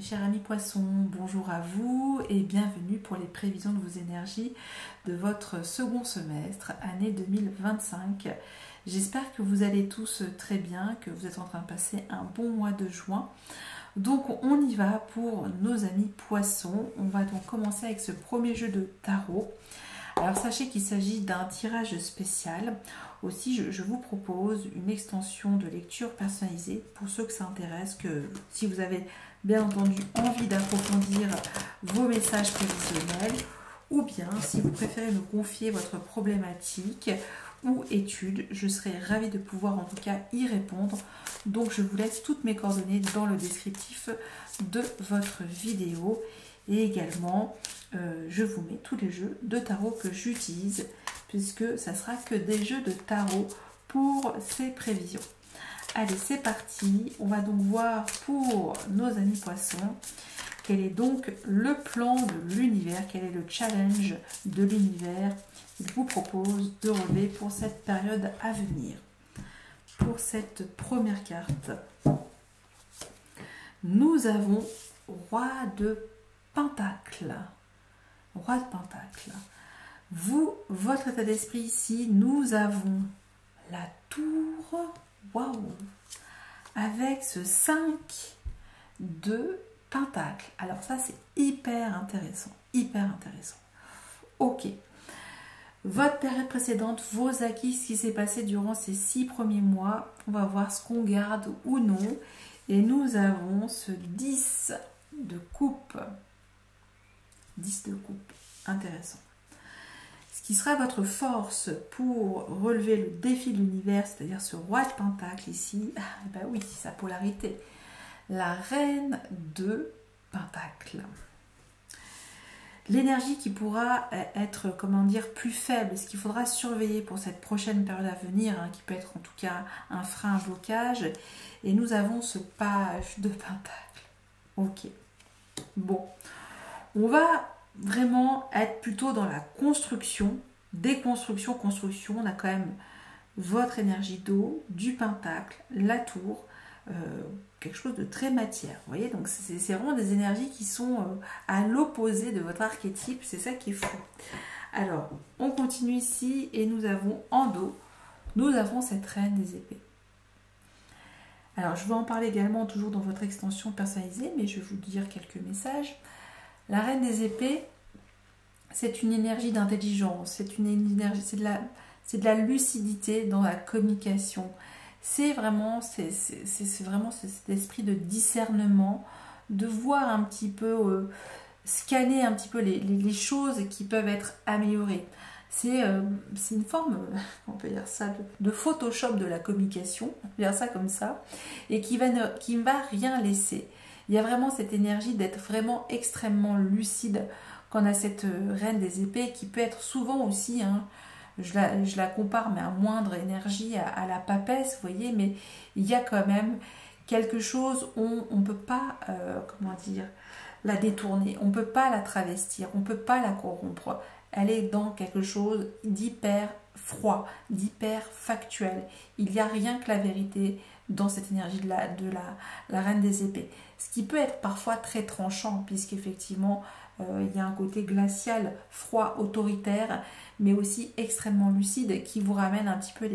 Mes chers amis poissons, bonjour à vous et bienvenue pour les prévisions de vos énergies de votre second semestre, année 2025. J'espère que vous allez tous très bien, que vous êtes en train de passer un bon mois de juin. Donc on y va pour nos amis poissons. On va donc commencer avec ce premier jeu de tarot. Alors sachez qu'il s'agit d'un tirage spécial. Aussi je vous propose une extension de lecture personnalisée pour ceux que ça intéresse, que si vous avez bien entendu envie d'approfondir vos messages prévisionnels, ou bien si vous préférez me confier votre problématique ou étude, je serai ravie de pouvoir en tout cas y répondre. Donc je vous laisse toutes mes coordonnées dans le descriptif de votre vidéo. Et également, je vous mets tous les jeux de tarot que j'utilise, puisque ça sera que des jeux de tarot pour ces prévisions. Allez, c'est parti. On va donc voir pour nos amis poissons, quel est donc le plan de l'univers, quel est le challenge de l'univers qu'il vous propose de relever pour cette période à venir. Pour cette première carte, nous avons Roi de Pentacle. Roi de Pentacle. Vous, votre état d'esprit ici, nous avons la tour. Waouh! Avec ce 5 de Pentacle. Alors ça, c'est hyper intéressant. Hyper intéressant. Ok. Votre période précédente, vos acquis, ce qui s'est passé durant ces 6 premiers mois. On va voir ce qu'on garde ou non. Et nous avons ce 10 de coupe. 10 de coupe. Intéressant. Ce qui sera votre force pour relever le défi de l'univers, c'est-à-dire ce roi de Pentacle ici, ben oui, c'est sa polarité. La reine de Pentacle. L'énergie qui pourra être, comment dire, plus faible, ce qu'il faudra surveiller pour cette prochaine période à venir, hein, qui peut être en tout cas un frein, un blocage. Et nous avons ce page de Pentacle. Ok. Bon. On va vraiment être plutôt dans la construction, déconstruction, construction. On a quand même votre énergie d'eau, du pentacle, la tour, quelque chose de très matière. Vous voyez, donc c'est vraiment des énergies qui sont à l'opposé de votre archétype. C'est ça qui est fou. Alors, on continue ici et nous avons en dos, nous avons cette reine des épées. Alors, je vais en parler également toujours dans votre extension personnalisée, mais je vais vous dire quelques messages. La reine des épées, c'est une énergie d'intelligence, c'est une énergie, c'est de la lucidité dans la communication. C'est vraiment cet esprit de discernement, de voir un petit peu, scanner un petit peu les choses qui peuvent être améliorées. C'est une forme, on peut dire ça, de Photoshop de la communication, on peut dire ça comme ça, et qui ne va rien laisser. Il y a vraiment cette énergie d'être vraiment extrêmement lucide quand on a cette reine des épées qui peut être souvent aussi, hein, je la compare mais à moindre énergie à la papesse, vous voyez, mais il y a quand même quelque chose où on ne peut pas, comment dire, la détourner, on ne peut pas la travestir, on ne peut pas la corrompre. Elle est dans quelque chose d'hyper froid, d'hyper factuel. Il n'y a rien que la vérité dans cette énergie de la reine des épées. Ce qui peut être parfois très tranchant, puisqu'effectivement, il y a un côté glacial, froid, autoritaire, mais aussi extrêmement lucide, qui vous ramène un petit peu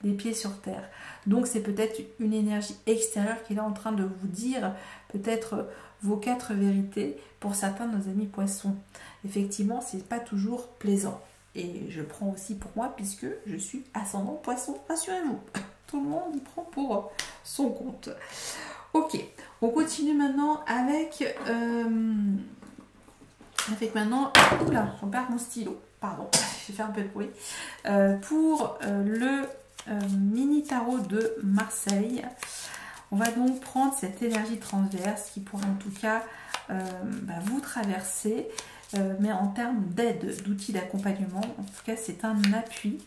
les pieds sur terre. Donc c'est peut-être une énergie extérieure qui est là en train de vous dire peut-être vos 4 vérités pour certains de nos amis poissons. Effectivement, c'est pas toujours plaisant. Et je prends aussi pour moi, puisque je suis ascendant poisson, rassurez-vous. Tout le monde y prend pour son compte. Ok, on continue maintenant avec maintenant, oula, j'en perds mon stylo, pardon, j'ai fait un peu de bruit, pour le mini tarot de Marseille. On va donc prendre cette énergie transverse qui pourrait en tout cas vous traverser, mais en termes d'aide, d'outils d'accompagnement, en tout cas c'est un appui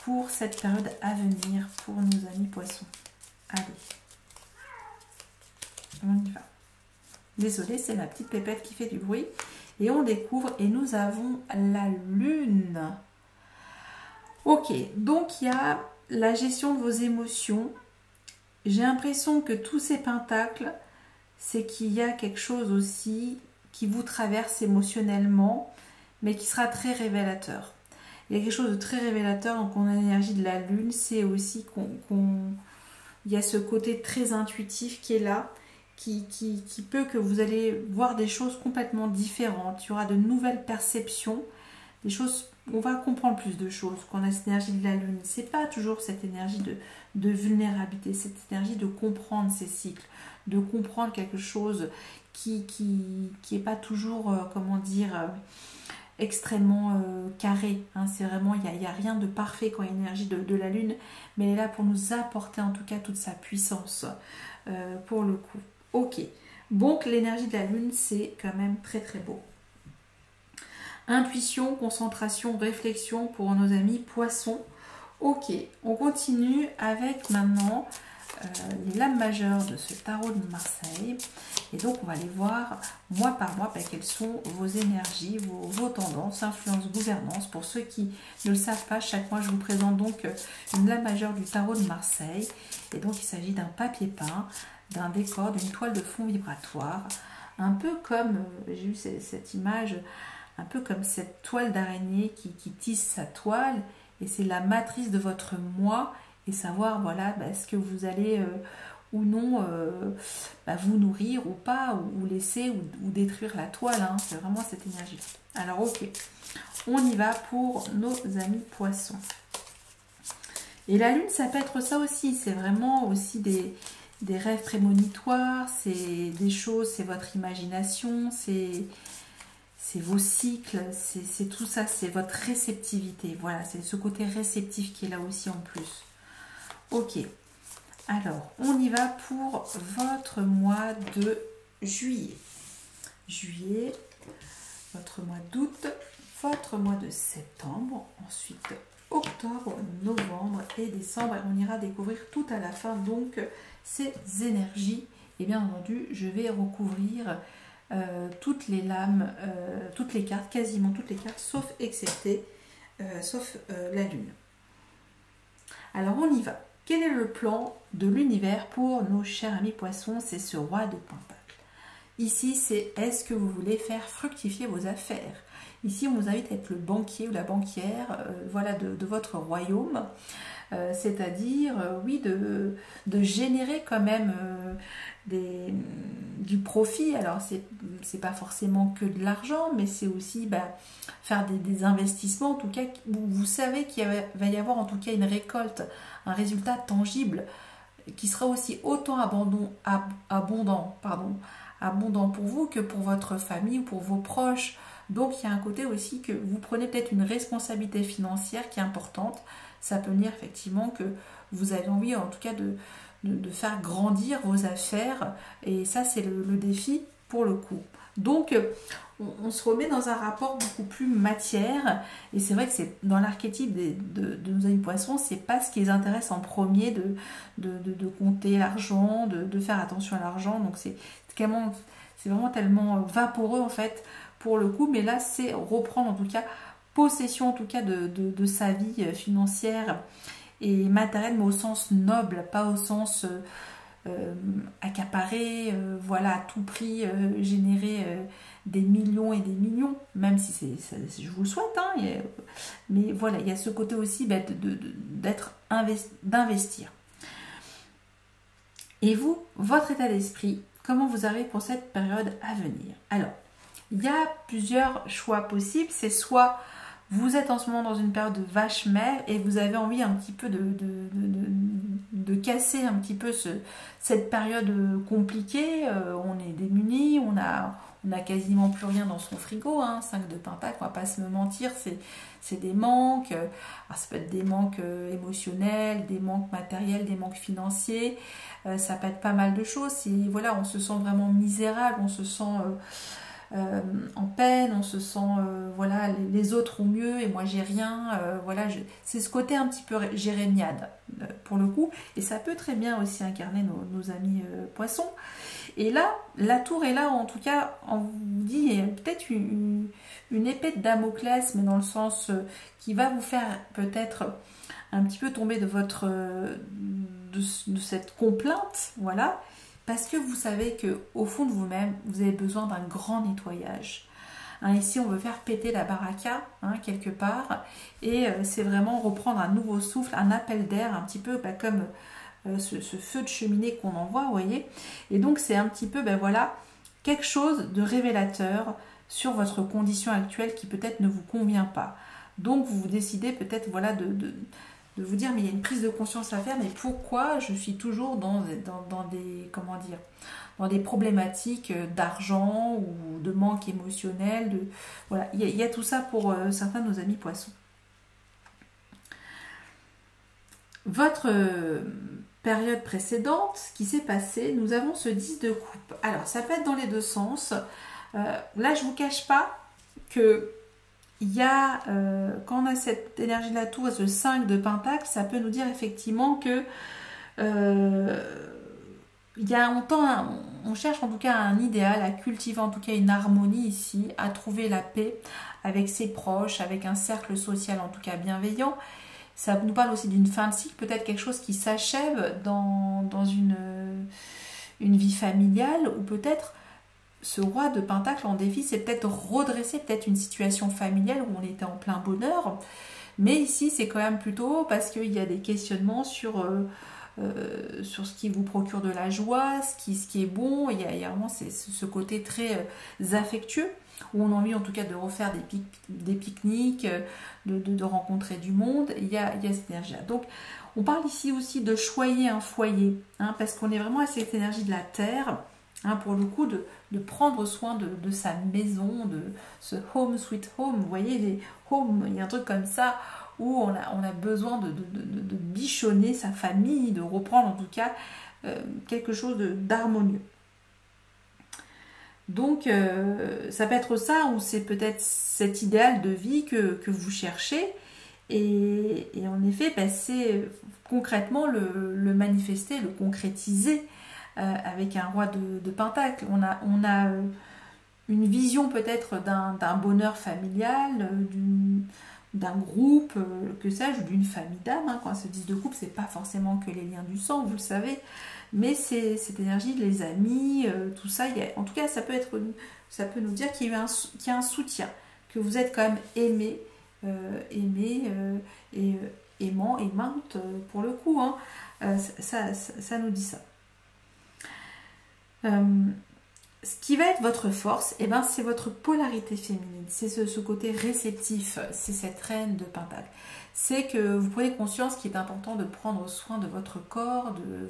pour cette période à venir pour nos amis poissons. Allez, on y va. Désolée, c'est ma petite pépette qui fait du bruit. Et on découvre, et nous avons la lune. Ok, donc il y a la gestion de vos émotions. J'ai l'impression que tous ces pentacles, c'est qu'il y a quelque chose aussi qui vous traverse émotionnellement, mais qui sera très révélateur. Il y a quelque chose de très révélateur, donc on a l'énergie de la lune, c'est aussi il y a ce côté très intuitif qui est là, qui peut que vous allez voir des choses complètement différentes. Il y aura de nouvelles perceptions, des choses, on va comprendre plus de choses quand on a cette énergie de la lune. C'est pas toujours cette énergie de vulnérabilité, cette énergie de comprendre ces cycles, de comprendre quelque chose qui est pas toujours, comment dire, extrêmement carré. Hein. C'est vraiment, il n'y a rien de parfait quand il y a l'énergie de la lune, mais elle est là pour nous apporter en tout cas toute sa puissance pour le coup. Ok, donc l'énergie de la lune, c'est quand même très très beau. Intuition, concentration, réflexion pour nos amis poissons. Ok, on continue avec maintenant les lames majeures de ce tarot de Marseille. Et donc on va aller voir mois par mois quelles sont vos énergies, vos tendances, influences, gouvernance. Pour ceux qui ne le savent pas, chaque mois je vous présente donc une lame majeure du tarot de Marseille. Et donc il s'agit d'un papier peint, d'un décor, d'une toile de fond vibratoire. Un peu comme, j'ai eu cette image, un peu comme cette toile d'araignée qui tisse sa toile. Et c'est la matrice de votre moi. Et savoir, voilà, est-ce que vous allez ou non vous nourrir ou pas, ou laisser ou détruire la toile. Hein. C'est vraiment cette énergie. Alors, ok, on y va pour nos amis poissons. Et la lune, ça peut être ça aussi. C'est vraiment aussi des rêves prémonitoires, c'est des choses, c'est votre imagination, c'est vos cycles, c'est tout ça, c'est votre réceptivité. Voilà, c'est ce côté réceptif qui est là aussi en plus. Ok, alors on y va pour votre mois de juillet. Juillet, votre mois d'août, votre mois de septembre, ensuite octobre, novembre et décembre. Et on ira découvrir tout à la fin donc ces énergies. Et bien entendu, je vais recouvrir toutes les lames, toutes les cartes, quasiment toutes les cartes, sauf excepté, sauf la lune. Alors on y va. Quel est le plan de l'univers pour nos chers amis poissons? C'est ce roi de Pentacle. Ici, c'est est-ce que vous voulez faire fructifier vos affaires? Ici, on vous invite à être le banquier ou la banquière voilà, de votre royaume. C'est-à-dire, oui, de générer quand même du profit. Alors, c'est pas forcément que de l'argent, mais c'est aussi faire des investissements, en tout cas, où vous savez qu'il va y avoir en tout cas une récolte, un résultat tangible, qui sera aussi autant abondant pour vous que pour votre famille ou pour vos proches. Donc, il y a un côté aussi que vous prenez peut-être une responsabilité financière qui est importante. Ça peut dire effectivement que vous avez envie, en tout cas, de faire grandir vos affaires. Et ça, c'est le défi pour le coup. Donc, on se remet dans un rapport beaucoup plus matière. Et c'est vrai que c'est dans l'archétype de nos amis poissons, c'est pas ce qui les intéresse en premier de compter l'argent, de faire attention à l'argent. Donc, c'est vraiment tellement vaporeux en fait pour le coup. Mais là, c'est reprendre en tout cas possession en tout cas de sa vie financière et matérielle, mais au sens noble, pas au sens accaparé, voilà, à tout prix, générer des millions et des millions, même si je vous le souhaite, hein, mais voilà, il y a ce côté aussi d'investir. Et vous, votre état d'esprit, comment vous avez pour cette période à venir? Alors, il y a plusieurs choix possibles, c'est soit vous êtes en ce moment dans une période de vache maigre et vous avez envie un petit peu de casser un petit peu cette période compliquée. On est démunis, on a quasiment plus rien dans son frigo. 5 de Pentacle, on va pas se mentir, c'est des manques. Alors, ça peut être des manques émotionnels, des manques matériels, des manques financiers. Ça peut être pas mal de choses. Voilà, on se sent vraiment misérable, on se sent en peine, on se sent voilà, les autres ont mieux et moi j'ai rien, voilà, c'est ce côté un petit peu jérémiade pour le coup, et ça peut très bien aussi incarner nos amis poissons. Et là, la tour est là, en tout cas, on vous dit peut-être une épée de Damoclès, mais dans le sens qui va vous faire peut-être un petit peu tomber de cette complainte, voilà. parce que vous savez que au fond de vous-même, vous avez besoin d'un grand nettoyage. Hein, ici, on veut faire péter la baraka, hein, quelque part, et c'est vraiment reprendre un nouveau souffle, un appel d'air, un petit peu comme ce feu de cheminée qu'on envoie, vous voyez. Et donc, c'est un petit peu, voilà, quelque chose de révélateur sur votre condition actuelle qui peut-être ne vous convient pas. Donc, vous décidez peut-être, voilà, de vous dire, mais il y a une prise de conscience à faire, mais pourquoi je suis toujours dans des, comment dire, dans des problématiques d'argent ou de manque émotionnel, voilà, il y a tout ça pour certains de nos amis poissons. Votre période précédente, ce qui s'est passé, nous avons ce 10 de coupe. Alors, ça peut être dans les deux sens. Là, je ne vous cache pas que il y a, quand on a cette énergie de la tour et ce 5 de pentacle, ça peut nous dire effectivement que il y a on cherche en tout cas un idéal, à cultiver en tout cas une harmonie ici, à trouver la paix avec ses proches, avec un cercle social en tout cas bienveillant. Ça nous parle aussi d'une fin de cycle, peut-être quelque chose qui s'achève dans une vie familiale, ou peut-être ce roi de pentacle en défi, c'est peut-être redresser peut-être une situation familiale où on était en plein bonheur. Mais ici, c'est quand même plutôt parce qu'il y a des questionnements sur ce qui vous procure de la joie, ce qui est bon. Il y a vraiment ce côté très affectueux, où on a envie en tout cas de refaire des pique-niques, de rencontrer du monde. Il y a cette énergie-là. Donc, on parle ici aussi de choyer un foyer, hein, parce qu'on est vraiment à cette énergie de la terre, hein, pour le coup, de prendre soin de sa maison, de ce home sweet home. Vous voyez, les home, il y a un truc comme ça, où on a besoin de bichonner sa famille, de reprendre en tout cas quelque chose d'harmonieux. Donc, ça peut être ça, ou c'est peut-être cet idéal de vie que vous cherchez. Et en effet, c'est concrètement le manifester, le concrétiser avec un roi de pentacle. On a une vision peut-être d'un bonheur familial, d'un groupe, que sais-je, d'une famille d'âmes. Hein. Quand on se dit de couple, c'est pas forcément que les liens du sang, vous le savez, mais c'est cette énergie, les amis, tout ça. En tout cas, ça peut nous dire qu'il y a un soutien, que vous êtes quand même aimé, et aimant, aimante pour le coup. Hein. Ça nous dit ça. Ce qui va être votre force, c'est votre polarité féminine, c'est ce côté réceptif, c'est cette reine de pentacle. C'est que vous prenez conscience qu'il est important de prendre soin de votre corps, de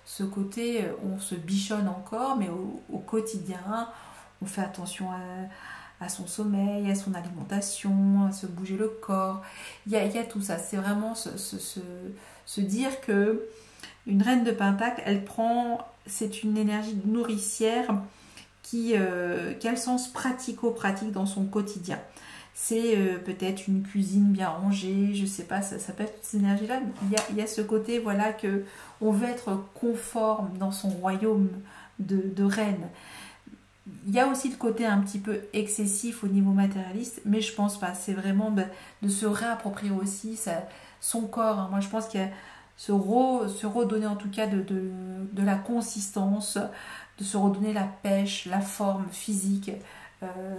ce côté, on se bichonne encore, mais au quotidien, on fait attention à son sommeil, à son alimentation, à se bouger le corps. Il y a tout ça, c'est vraiment se dire que une reine de pentacle, c'est une énergie nourricière qui a le sens pratico-pratique dans son quotidien. C'est peut-être une cuisine bien rangée, je sais pas, ça peut être cette énergie-là. Il y a ce côté, voilà, que on veut être conforme dans son royaume de reine. Il y a aussi le côté un petit peu excessif au niveau matérialiste, mais je pense pas. C'est vraiment de se réapproprier aussi son corps. Hein. Moi, je pense qu'il y a se redonner en tout cas de la consistance, de se redonner la pêche, la forme physique,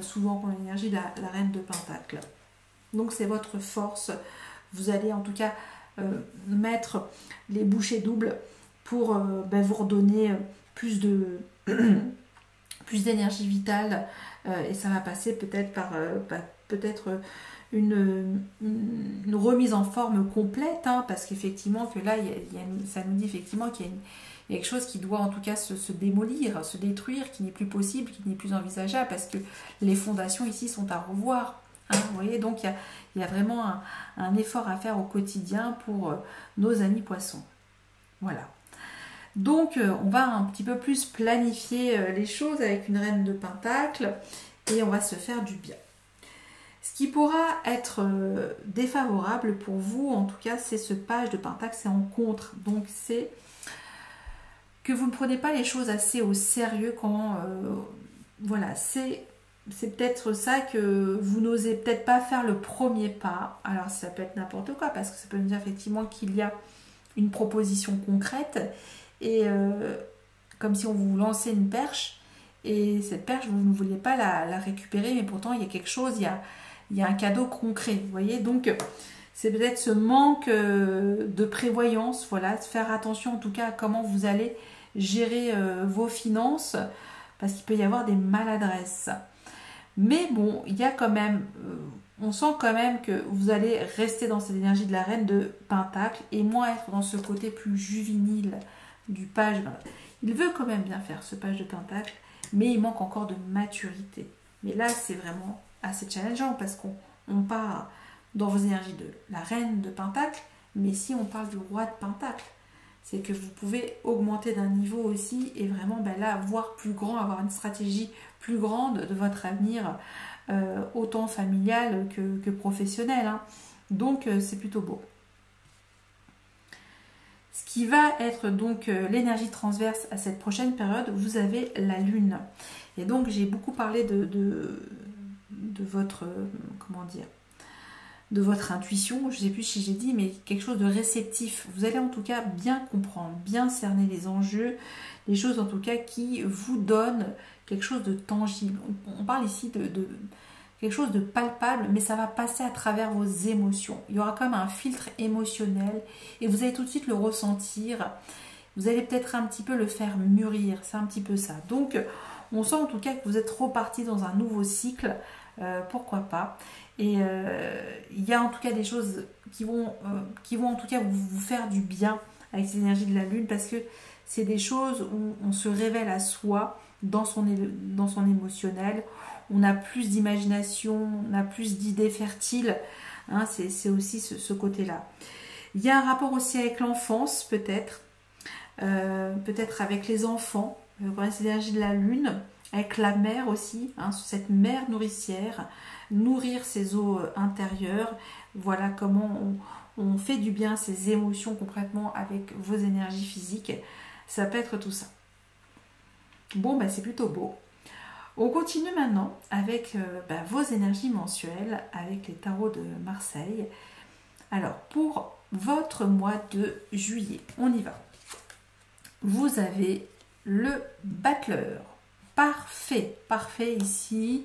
souvent pour l'énergie de la reine de pentacle. Donc c'est votre force. Vous allez en tout cas mettre les bouchées doubles pour vous redonner plus d'énergie vitale, et ça va passer peut-être par une remise en forme complète, hein, parce qu'effectivement que là ça nous dit effectivement qu'il y a quelque chose qui doit en tout cas se démolir, se détruire, qui n'est plus possible, qui n'est plus envisageable, parce que les fondations ici sont à revoir, hein, vous voyez. Donc il y a vraiment un effort à faire au quotidien pour nos amis poissons. Voilà. Donc on va un petit peu plus planifier les choses avec une reine de pentacle, et on va se faire du bien. Ce qui pourra être défavorable pour vous, en tout cas, c'est ce page de pentacle, c'est en contre. Donc c'est que vous ne prenez pas les choses assez au sérieux quand... voilà, c'est peut-être ça, que vous n'osez peut-être pas faire le premier pas. Alors ça peut être n'importe quoi, parce que ça peut nous dire effectivement qu'il y a une proposition concrète, et comme si on vous lançait une perche, et cette perche, vous ne vouliez pas la récupérer, mais pourtant il y a quelque chose, il y a un cadeau concret, vous voyez. Donc c'est peut-être ce manque de prévoyance, voilà, faire attention en tout cas à comment vous allez gérer vos finances, parce qu'il peut y avoir des maladresses. Mais bon, il y a quand même, on sent quand même que vous allez rester dans cette énergie de la reine de Pentacle et moins être dans ce côté plus juvénile du page. Il veut quand même bien faire ce page de Pentacle, mais il manque encore de maturité. Mais là, c'est vraiment assez challengeant parce qu'on part dans vos énergies de la reine de Pentacle, mais si on parle du roi de Pentacle, c'est que vous pouvez augmenter d'un niveau aussi et vraiment là, voir plus grand, avoir une stratégie plus grande de votre avenir, autant familial que professionnel. Hein. Donc, c'est plutôt beau. Ce qui va être donc l'énergie transverse à cette prochaine période, vous avez la Lune. Et donc, j'ai beaucoup parlé de votre, comment dire, de votre intuition, je ne sais plus si j'ai dit, mais quelque chose de réceptif. Vous allez en tout cas bien comprendre, bien cerner les enjeux, les choses en tout cas qui vous donnent quelque chose de tangible. On parle ici de quelque chose de palpable, mais ça va passer à travers vos émotions. Il y aura comme un filtre émotionnel et vous allez tout de suite le ressentir. Vous allez peut-être un petit peu le faire mûrir, c'est un petit peu ça. Donc, on sent en tout cas que vous êtes reparti dans un nouveau cycle, pourquoi pas. Et il y a en tout cas des choses qui vont en tout cas vous faire du bien avec ces énergies de la Lune, parce que c'est des choses où on se révèle à soi dans son émotionnel, on a plus d'imagination, on a plus d'idées fertiles, hein, c'est aussi ce côté-là. Il y a un rapport aussi avec l'enfance peut-être avec les enfants, ces énergies de la Lune, avec la mère aussi, hein, cette mère nourricière, nourrir ses eaux intérieures, voilà comment on fait du bien à ses émotions concrètement avec vos énergies physiques, ça peut être tout ça. Bon, c'est plutôt beau. On continue maintenant avec vos énergies mensuelles, avec les tarots de Marseille. Alors, pour votre mois de juillet, on y va. Vous avez le battleur. Parfait, parfait ici.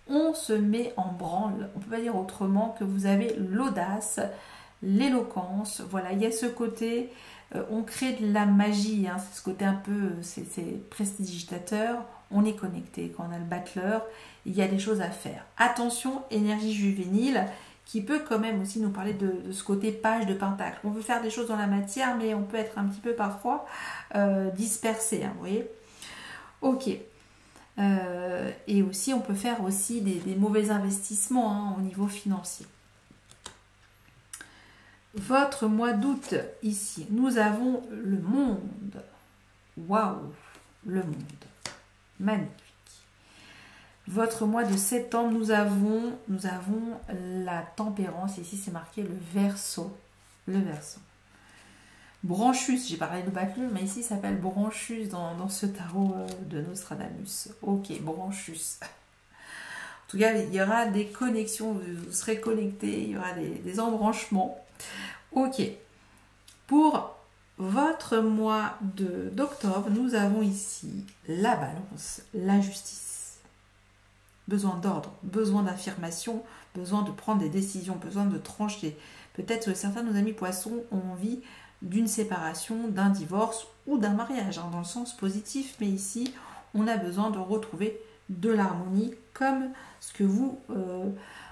On se met en branle. On ne peut pas dire autrement que vous avez l'audace, l'éloquence. Voilà, il y a ce côté, on crée de la magie. Hein, c'est ce côté un peu, c'est prestidigitateur. On est connecté. Quand on a le battleur, il y a des choses à faire. Attention, énergie juvénile, qui peut quand même aussi nous parler de ce côté page de Pentacle. On veut faire des choses dans la matière, mais on peut être un petit peu parfois dispersé. Hein, vous voyez ? Ok. Et aussi, on peut faire aussi des mauvais investissements, hein, au niveau financier. Votre mois d'août, ici, nous avons le monde. Waouh, le monde. Magnifique. Votre mois de septembre, nous avons la tempérance. Ici, c'est marqué le Verseau. Le Verseau. Branchus, j'ai parlé de battleur, mais ici, ça s'appelle Branchus dans ce tarot de Nostradamus. Ok, Branchus. En tout cas, il y aura des connexions, vous serez connectés, il y aura des embranchements. Ok. Pour votre mois d'octobre, nous avons ici la balance, la justice. Besoin d'ordre, besoin d'affirmation, besoin de prendre des décisions, besoin de trancher. Peut-être que certains de nos amis poissons ont envie d'une séparation, d'un divorce ou d'un mariage, hein, dans le sens positif, mais ici, on a besoin de retrouver de l'harmonie, comme ce que vous,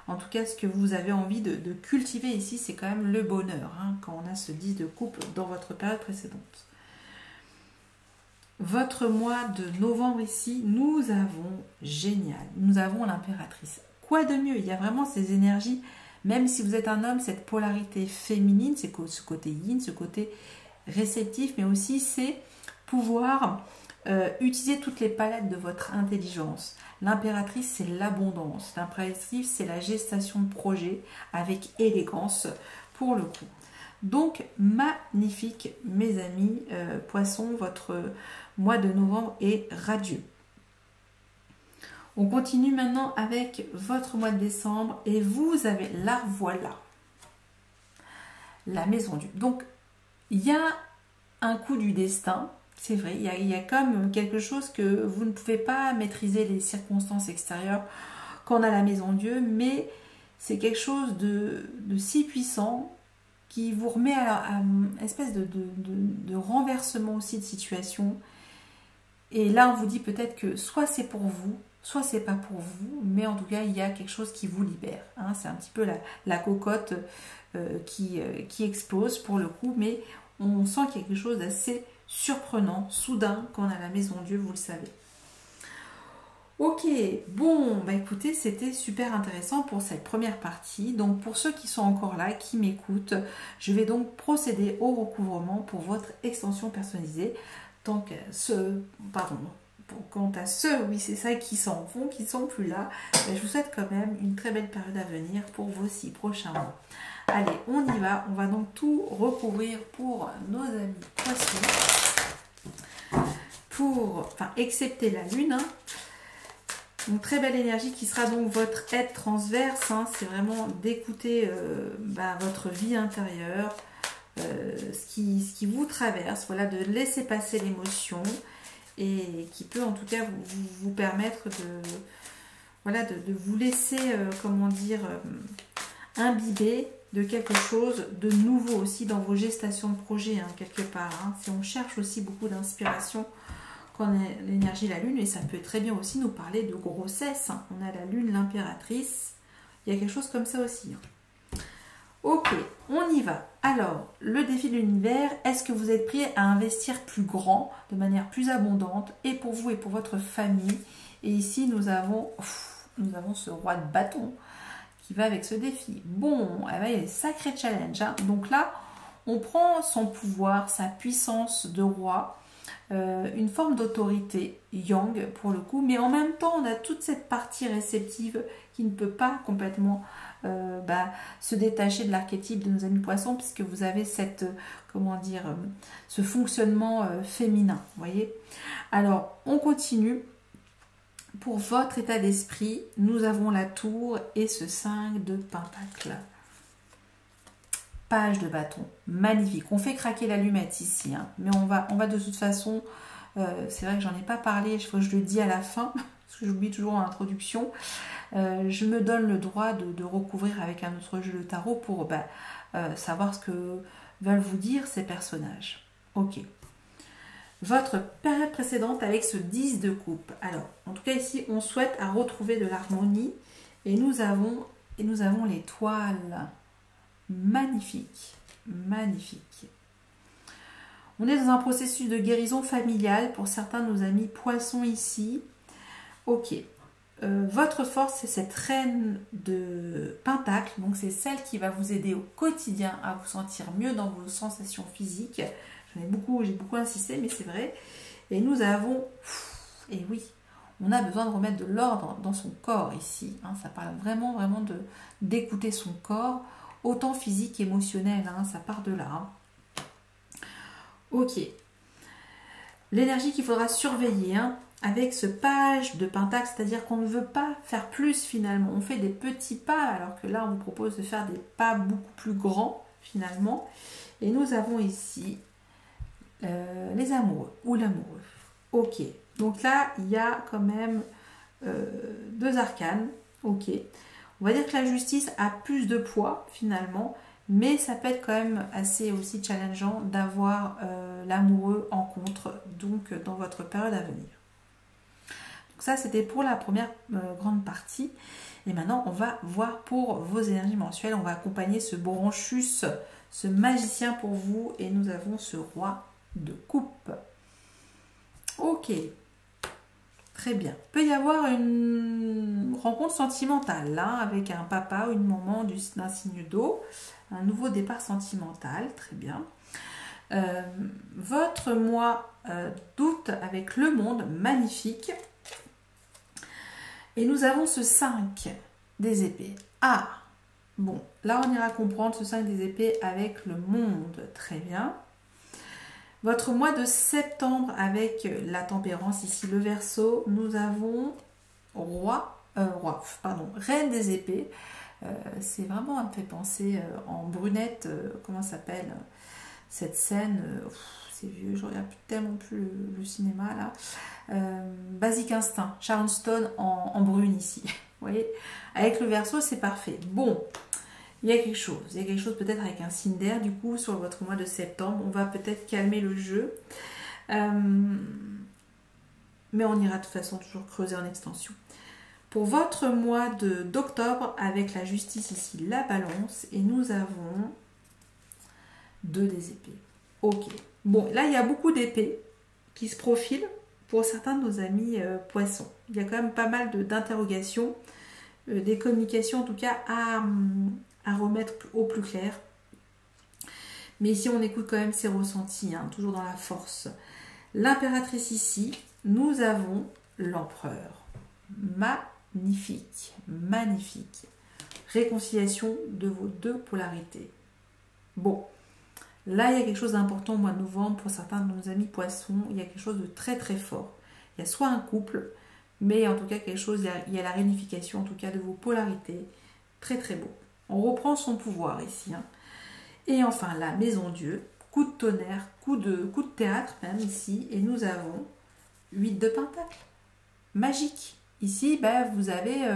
en tout cas, ce que vous avez envie de cultiver ici, c'est quand même le bonheur, hein, quand on a ce 10 de coupe dans votre période précédente. Votre mois de novembre ici, nous avons, génial, nous avons l'impératrice. Quoi de mieux? Il y a vraiment ces énergies. Même si vous êtes un homme, cette polarité féminine, c'est ce côté yin, ce côté réceptif, mais aussi c'est pouvoir utiliser toutes les palettes de votre intelligence. L'impératrice, c'est l'abondance. L'impératrice, c'est la gestation de projet avec élégance pour le coup. Donc, magnifique, mes amis poissons, votre mois de novembre est radieux. On continue maintenant avec votre mois de décembre et vous avez la voilà, la maison du... Donc, il y a un coup du destin C'est vrai, il y a comme quelque chose que vous ne pouvez pas maîtriser les circonstances extérieures quand on a la maison Dieu, mais c'est quelque chose de si puissant qui vous remet à une espèce de renversement aussi de situation. Et là, on vous dit peut-être que soit c'est pour vous, soit c'est pas pour vous, mais en tout cas, il y a quelque chose qui vous libère. Hein. C'est un petit peu la cocotte qui explose pour le coup, mais on sent qu'il y a quelque chose d'assez surprenant, soudain, quand on a la maison Dieu, vous le savez. Ok, bon, bah écoutez, c'était super intéressant pour cette première partie. Donc pour ceux qui sont encore là, qui m'écoutent, je vais donc procéder au recouvrement pour votre extension personnalisée. Tant qu'à ceux, pardon, quant à ceux, oui c'est ça, qui s'en vont, qui ne sont plus là, bah, je vous souhaite quand même une très belle période à venir pour vos 6 prochains mois. Allez, on y va, on va donc tout recouvrir pour nos amis poissons, excepté la lune, hein. Une très belle énergie qui sera donc votre aide transverse, hein. C'est vraiment d'écouter votre vie intérieure, ce qui vous traverse, voilà, de laisser passer l'émotion et qui peut en tout cas vous permettre de vous laisser, imbiber de quelque chose de nouveau aussi dans vos gestations de projet, hein, quelque part. Hein. Si on cherche aussi beaucoup d'inspiration quand on a l'énergie de la lune, et ça peut très bien aussi nous parler de grossesse. Hein. On a la lune, l'impératrice, il y a quelque chose comme ça aussi. Hein. Ok, on y va. Alors, le défi de l'univers, est-ce que vous êtes prêt à investir plus grand, de manière plus abondante, et pour vous et pour votre famille? Et ici, nous avons ce roi de bâton qui va avec ce défi. Bon, eh ben, il y a des sacrés challenges. Hein. Donc là, on prend son pouvoir, sa puissance de roi, une forme d'autorité, yang pour le coup, mais en même temps, on a toute cette partie réceptive qui ne peut pas complètement se détacher de l'archétype de nos amis poissons, puisque vous avez cette, ce fonctionnement féminin, vous voyez. Alors, on continue. Pour votre état d'esprit, nous avons la tour et ce 5 de pentacle. Page de bâton, magnifique. On fait craquer l'allumette ici, hein, mais on va de toute façon, c'est vrai que j'en ai pas parlé, il faut que je le dis à la fin, parce que j'oublie toujours en introduction. Je me donne le droit de recouvrir avec un autre jeu de tarot pour savoir ce que veulent vous dire ces personnages. Ok. Votre période précédente avec ce 10 de coupe. Alors, en tout cas ici, on souhaite à retrouver de l'harmonie et nous avons l'étoile. Magnifique, magnifique. On est dans un processus de guérison familiale pour certains de nos amis poissons ici. Ok. Votre force, c'est cette reine de pentacle. Donc, c'est celle qui va vous aider au quotidien à vous sentir mieux dans vos sensations physiques. J'ai beaucoup insisté, mais c'est vrai. Et nous avons... Et oui, on a besoin de remettre de l'ordre dans son corps ici. Hein, ça parle vraiment d'écouter son corps. Autant physique qu'émotionnel, hein, ça part de là. Hein. Ok. L'énergie qu'il faudra surveiller hein, avec ce page de pentacle, c'est-à-dire qu'on ne veut pas faire plus finalement. On fait des petits pas, alors que là, on vous propose de faire des pas beaucoup plus grands finalement. Et nous avons ici les amoureux ou l'amoureux. Ok. Donc là, il y a quand même 2 arcanes. Ok. On va dire que la justice a plus de poids finalement, mais ça peut être quand même assez aussi challengeant d'avoir l'amoureux en contre, donc dans votre période à venir. Donc ça, c'était pour la première grande partie. Et maintenant, on va voir pour vos énergies mensuelles. On va accompagner ce Branchus, ce magicien pour vous, et nous avons ce roi de coupe. Ok. Très bien. Il peut y avoir une rencontre sentimentale là, avec un papa ou une maman d'un signe d'eau. Un nouveau départ sentimental. Très bien. Votre mois d'août avec le monde. Magnifique. Et nous avons ce 5 des épées. Ah, bon. Là, on ira comprendre ce 5 des épées avec le monde. Très bien. Votre mois de septembre avec la tempérance, ici le Verseau, nous avons Reine des épées. C'est vraiment, ça me fait penser en brunette, comment ça s'appelle cette scène, c'est vieux, je regarde tellement plus le cinéma là. Basic Instinct, Sharon Stone en brune ici. Vous voyez, avec le Verseau, c'est parfait. Bon, il y a quelque chose peut-être avec un signe d'air, du coup, sur votre mois de septembre. On va peut-être calmer le jeu. Mais on ira de toute façon toujours creuser en extension. Pour votre mois d'octobre, avec la justice ici, la balance, et nous avons 2 des épées. Ok. Bon, là, il y a beaucoup d'épées qui se profilent pour certains de nos amis poissons. Il y a quand même pas mal d'interrogations, des communications en tout cas à remettre au plus clair. Mais ici, on écoute quand même ses ressentis, hein, toujours dans la force. L'impératrice ici, nous avons l'empereur. Magnifique, magnifique. Réconciliation de vos 2 polarités. Bon, là il y a quelque chose d'important au mois de novembre pour certains de nos amis poissons. Il y a quelque chose de très très fort. Il y a soit un couple, mais en tout cas quelque chose, il y a la réunification en tout cas de vos polarités. Très très beau. On reprend son pouvoir ici. Hein. Et enfin la maison Dieu, coup de tonnerre, coup de théâtre même ici. Et nous avons 8 de pentacles. Magique. Ici, ben, vous avez,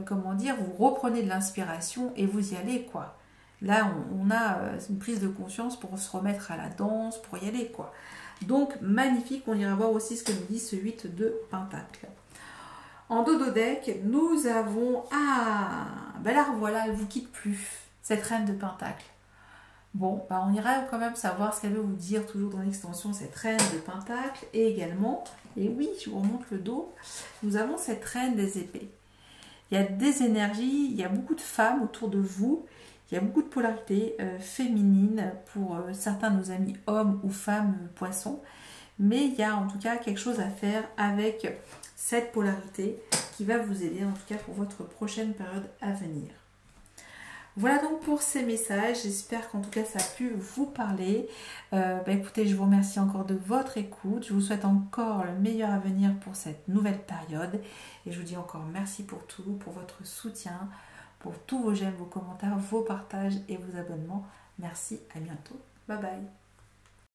comment dire, vous reprenez de l'inspiration et vous y allez, quoi. Là, on a une prise de conscience pour se remettre à la danse, pour y aller, quoi. Donc, magnifique. On ira voir aussi ce que nous dit ce 8 de pentacles. En dodo deck, nous avons... Ah, ben là, voilà, elle ne vous quitte plus, cette reine de pentacles. Bon, ben on ira quand même savoir ce qu'elle veut vous dire, toujours dans l'extension, cette reine de pentacles. Et également, et oui, je vous remonte le dos, nous avons cette reine des épées. Il y a des énergies, il y a beaucoup de femmes autour de vous, il y a beaucoup de polarité féminine pour certains de nos amis hommes ou femmes poissons. Mais il y a en tout cas quelque chose à faire avec cette polarité qui va vous aider en tout cas pour votre prochaine période à venir. Voilà donc pour ces messages, j'espère qu'en tout cas ça a pu vous parler. Écoutez, je vous remercie encore de votre écoute, je vous souhaite encore le meilleur à venir pour cette nouvelle période et je vous dis encore merci pour tout, pour votre soutien, pour tous vos j'aime, vos commentaires, vos partages et vos abonnements. Merci, à bientôt, bye bye.